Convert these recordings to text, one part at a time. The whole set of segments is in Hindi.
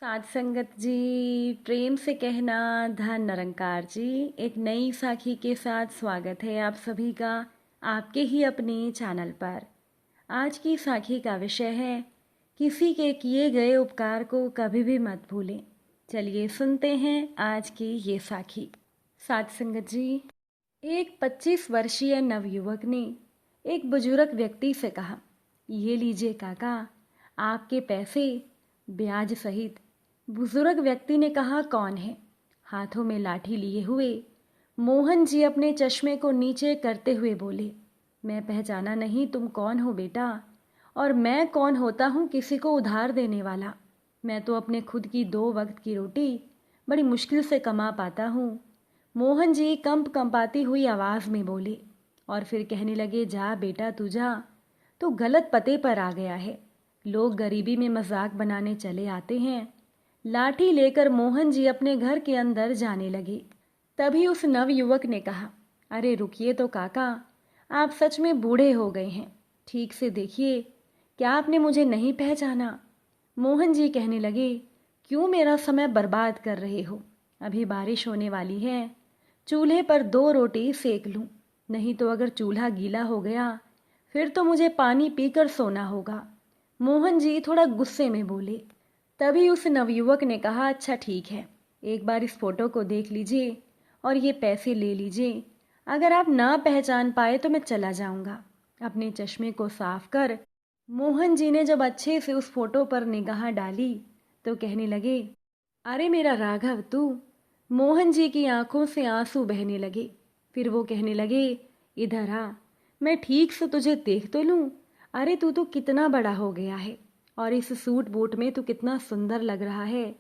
साध संगत जी, प्रेम से कहना धन निरंकार जी। एक नई साखी के साथ स्वागत है आप सभी का आपके ही अपने चैनल पर। आज की साखी का विषय है किसी के किए गए उपकार को कभी भी मत भूलें। चलिए सुनते हैं आज की ये साखी। साध संगत जी, एक 25 वर्षीय नवयुवक ने एक बुजुर्ग व्यक्ति से कहा, ये लीजिए काका, आपके पैसे ब्याज सहित। बुजुर्ग व्यक्ति ने कहा, कौन है? हाथों में लाठी लिए हुए मोहन जी अपने चश्मे को नीचे करते हुए बोले, मैं पहचाना नहीं, तुम कौन हो बेटा? और मैं कौन होता हूँ किसी को उधार देने वाला? मैं तो अपने खुद की 2 वक्त की रोटी बड़ी मुश्किल से कमा पाता हूँ। मोहन जी कंपाती हुई आवाज़ में बोले और फिर कहने लगे, जा बेटा तू जा, तू गलत पते पर आ गया है। लोग गरीबी में मजाक बनाने चले आते हैं। लाठी लेकर मोहन जी अपने घर के अंदर जाने लगे। तभी उस नवयुवक ने कहा, अरे रुकिए तो काका, आप सच में बूढ़े हो गए हैं, ठीक से देखिए, क्या आपने मुझे नहीं पहचाना? मोहन जी कहने लगे, क्यों मेरा समय बर्बाद कर रहे हो? अभी बारिश होने वाली है, चूल्हे पर 2 रोटी सेक लूं, नहीं तो अगर चूल्हा गीला हो गया फिर तो मुझे पानी पीकर सोना होगा। मोहन जी थोड़ा गुस्से में बोले। तभी उस नवयुवक ने कहा, अच्छा ठीक है, एक बार इस फोटो को देख लीजिए और ये पैसे ले लीजिए। अगर आप ना पहचान पाए तो मैं चला जाऊंगा। अपने चश्मे को साफ कर मोहन जी ने जब अच्छे से उस फोटो पर निगाह डाली तो कहने लगे, अरे मेरा राघव तू। मोहन जी की आंखों से आंसू बहने लगे। फिर वो कहने लगे, इधर आ, मैं ठीक से तुझे देख तो लूं। अरे तू तो कितना बड़ा हो गया है और इस सूट बूट में तू कितना सुंदर लग रहा है।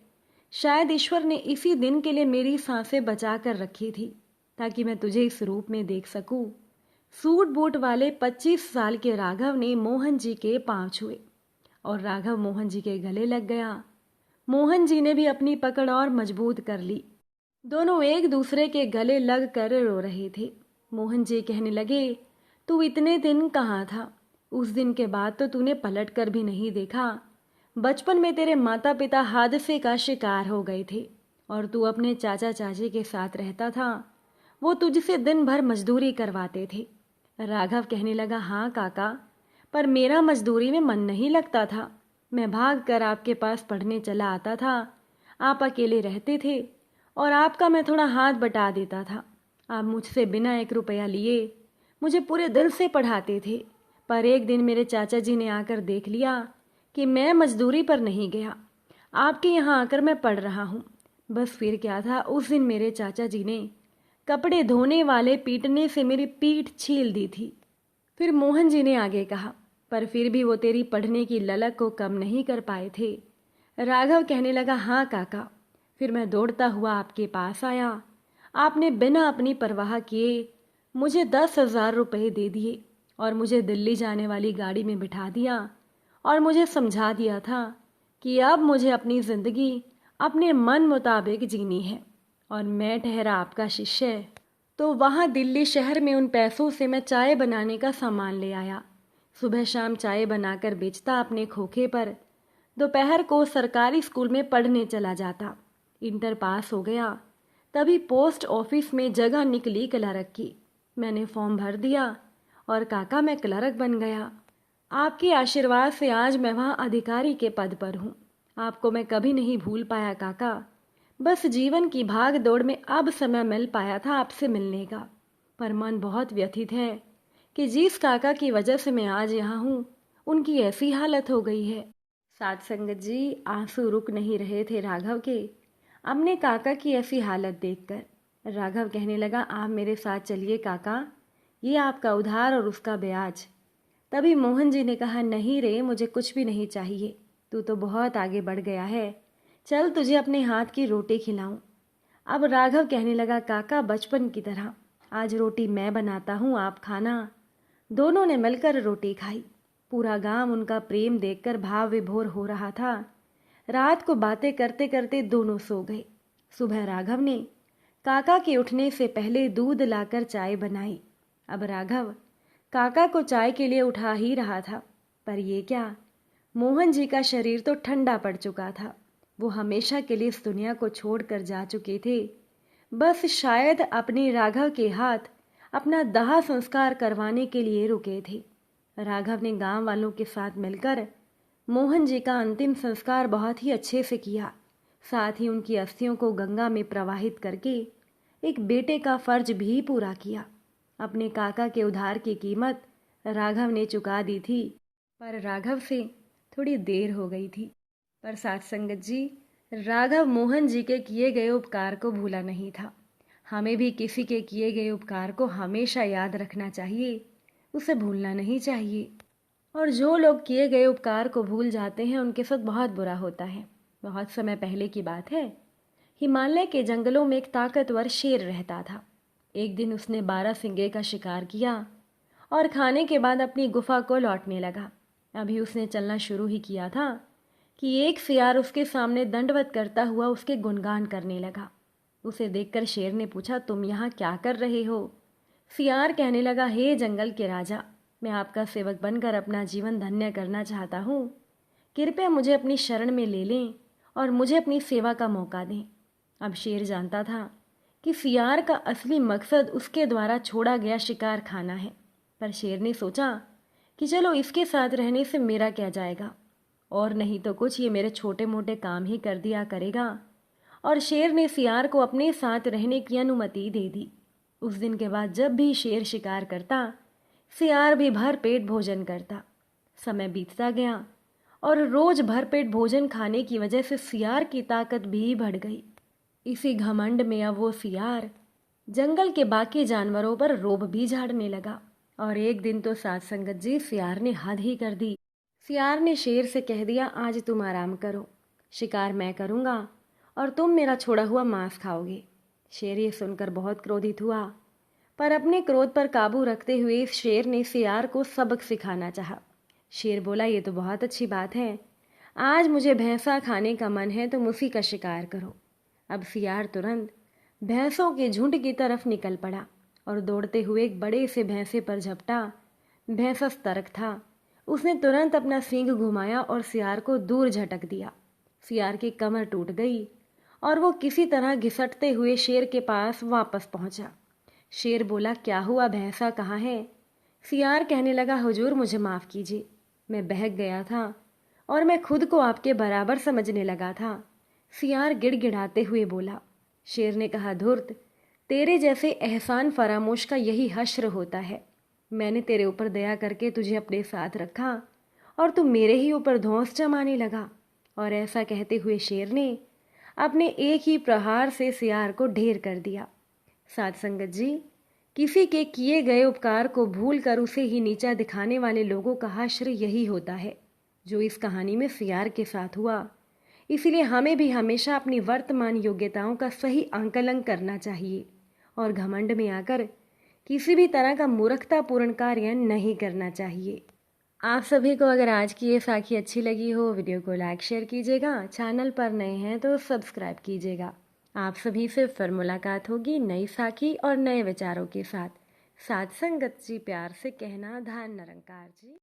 शायद ईश्वर ने इसी दिन के लिए मेरी सांसें बचा कर रखी थी ताकि मैं तुझे इस रूप में देख सकूं। सूट बूट वाले 25 साल के राघव ने मोहन जी के पांव छुए और राघव मोहन जी के गले लग गया। मोहन जी ने भी अपनी पकड़ और मजबूत कर ली। दोनों एक दूसरे के गले लग कर रो रहे थे। मोहन जी कहने लगे, तू इतने दिन कहाँ था? उस दिन के बाद तो तूने पलट कर भी नहीं देखा। बचपन में तेरे माता पिता हादसे का शिकार हो गए थे और तू अपने चाचा चाची के साथ रहता था। वो तुझसे दिन भर मजदूरी करवाते थे। राघव कहने लगा, हाँ काका, पर मेरा मजदूरी में मन नहीं लगता था। मैं भाग कर आपके पास पढ़ने चला आता था। आप अकेले रहते थे और आपका मैं थोड़ा हाथ बटा देता था। आप मुझसे बिना 1 रुपया लिए मुझे पूरे दिल से पढ़ाते थे। पर एक दिन मेरे चाचा जी ने आकर देख लिया कि मैं मजदूरी पर नहीं गया, आपके यहाँ आकर मैं पढ़ रहा हूँ। बस फिर क्या था, उस दिन मेरे चाचा जी ने कपड़े धोने वाले पीटने से मेरी पीठ छील दी थी। फिर मोहन जी ने आगे कहा, पर फिर भी वो तेरी पढ़ने की ललक को कम नहीं कर पाए थे। राघव कहने लगा, हाँ काका। फिर मैं दौड़ता हुआ आपके पास आया। आपने बिना अपनी परवाह किए मुझे 10,000 रुपये दे दिए और मुझे दिल्ली जाने वाली गाड़ी में बिठा दिया और मुझे समझा दिया था कि अब मुझे अपनी ज़िंदगी अपने मन मुताबिक जीनी है और मैं ठहरा आपका शिष्य। तो वहाँ दिल्ली शहर में उन पैसों से मैं चाय बनाने का सामान ले आया। सुबह शाम चाय बनाकर बेचता अपने खोखे पर। दोपहर को सरकारी स्कूल में पढ़ने चला जाता। इंटर पास हो गया। तभी पोस्ट ऑफिस में जगह निकली क्लर्क की। मैंने फॉर्म भर दिया और काका मैं क्लर्क बन गया। आपके आशीर्वाद से आज मैं वहाँ अधिकारी के पद पर हूँ। आपको मैं कभी नहीं भूल पाया काका। बस जीवन की भाग दौड़ में अब समय मिल पाया था आपसे मिलने का। पर मन बहुत व्यथित है कि जिस काका की वजह से मैं आज यहाँ हूँ, उनकी ऐसी हालत हो गई है। साध संगत जी, आंसू रुक नहीं रहे थे राघव के अपने काका की ऐसी हालत देखकर। राघव कहने लगा, आप मेरे साथ चलिए काका, ये आपका उधार और उसका ब्याज। तभी मोहन जी ने कहा, नहीं रे, मुझे कुछ भी नहीं चाहिए, तू तो बहुत आगे बढ़ गया है, चल तुझे अपने हाथ की रोटी खिलाऊं। अब राघव कहने लगा, काका बचपन की तरह आज रोटी मैं बनाता हूँ, आप खाना। दोनों ने मिलकर रोटी खाई। पूरा गांव उनका प्रेम देखकर भाव विभोर हो रहा था। रात को बातें करते करते दोनों सो गए। सुबह राघव ने काका के उठने से पहले दूध लाकर चाय बनाई। अब राघव काका को चाय के लिए उठा ही रहा था, पर ये क्या, मोहन जी का शरीर तो ठंडा पड़ चुका था। वो हमेशा के लिए इस दुनिया को छोड़कर जा चुके थे। बस शायद अपने राघव के हाथ अपना दाह संस्कार करवाने के लिए रुके थे। राघव ने गांव वालों के साथ मिलकर मोहन जी का अंतिम संस्कार बहुत ही अच्छे से किया। साथ ही उनकी अस्थियों को गंगा में प्रवाहित करके एक बेटे का फर्ज भी पूरा किया। अपने काका के उधार की कीमत राघव ने चुका दी थी, पर राघव से थोड़ी देर हो गई थी। पर साथ संगत जी, राघव मोहन जी के किए गए उपकार को भूला नहीं था। हमें भी किसी के किए गए उपकार को हमेशा याद रखना चाहिए, उसे भूलना नहीं चाहिए। और जो लोग किए गए उपकार को भूल जाते हैं उनके साथ बहुत बुरा होता है। बहुत समय पहले की बात है, हिमालय के जंगलों में एक ताकतवर शेर रहता था। एक दिन उसने 12 सिंगे का शिकार किया और खाने के बाद अपनी गुफा को लौटने लगा। अभी उसने चलना शुरू ही किया था कि एक सियार उसके सामने दंडवत करता हुआ उसके गुणगान करने लगा। उसे देखकर शेर ने पूछा, तुम यहाँ क्या कर रहे हो? सियार कहने लगा, हे जंगल के राजा, मैं आपका सेवक बनकर अपना जीवन धन्य करना चाहता हूँ। कृपया मुझे अपनी शरण में ले लें और मुझे अपनी सेवा का मौका दें। अब शेर जानता था कि सियार का असली मकसद उसके द्वारा छोड़ा गया शिकार खाना है, पर शेर ने सोचा कि चलो इसके साथ रहने से मेरा क्या जाएगा, और नहीं तो कुछ ये मेरे छोटे मोटे काम ही कर दिया करेगा। और शेर ने सियार को अपने साथ रहने की अनुमति दे दी। उस दिन के बाद जब भी शेर शिकार करता, सियार भी भर पेट भोजन करता। समय बीतता गया और रोज भरपेट भोजन खाने की वजह से सियार की ताकत भी बढ़ गई। इसी घमंड में अब वो सियार जंगल के बाकी जानवरों पर रोब भी झाड़ने लगा। और एक दिन तो साथ संगत जी, सियार ने हद ही कर दी। सियार ने शेर से कह दिया, आज तुम आराम करो, शिकार मैं करूँगा और तुम मेरा छोड़ा हुआ मांस खाओगे। शेर ये सुनकर बहुत क्रोधित हुआ, पर अपने क्रोध पर काबू रखते हुए इस शेर ने सियार को सबक सिखाना चाहा। शेर बोला, ये तो बहुत अच्छी बात है, आज मुझे भैंसा खाने का मन है, तुम उसी का शिकार करो। अब सियार तुरंत भैंसों के झुंड की तरफ निकल पड़ा और दौड़ते हुए एक बड़े से भैंसे पर झपटा। भैंसा सतर्क था, उसने तुरंत अपना सींग घुमाया और सियार को दूर झटक दिया। सियार की कमर टूट गई और वो किसी तरह घिसटते हुए शेर के पास वापस पहुंचा। शेर बोला, क्या हुआ, भैंसा कहाँ है? सियार कहने लगा, हुजूर मुझे माफ़ कीजिए, मैं बहक गया था और मैं खुद को आपके बराबर समझने लगा था। सियार गिड़गिड़ाते हुए बोला। शेर ने कहा, धूर्त, तेरे जैसे एहसान फरामोश का यही हश्र होता है। मैंने तेरे ऊपर दया करके तुझे अपने साथ रखा और तू मेरे ही ऊपर धौंस जमाने लगा। और ऐसा कहते हुए शेर ने अपने एक ही प्रहार से सियार को ढेर कर दिया। साथ संगत जी, किसी के किए गए उपकार को भूल कर उसे ही नीचा दिखाने वाले लोगों का हश्र यही होता है, जो इस कहानी में सियार के साथ हुआ। इसीलिए हमें भी हमेशा अपनी वर्तमान योग्यताओं का सही आंकलन करना चाहिए और घमंड में आकर किसी भी तरह का मूर्खतापूर्ण कार्य नहीं करना चाहिए। आप सभी को अगर आज की ये साखी अच्छी लगी हो, वीडियो को लाइक शेयर कीजिएगा, चैनल पर नए हैं तो सब्सक्राइब कीजिएगा। आप सभी से फिर मुलाकात होगी नई साखी और नए विचारों के साथ। साथ संगत जी, प्यार से कहना, धन निरंकार जी।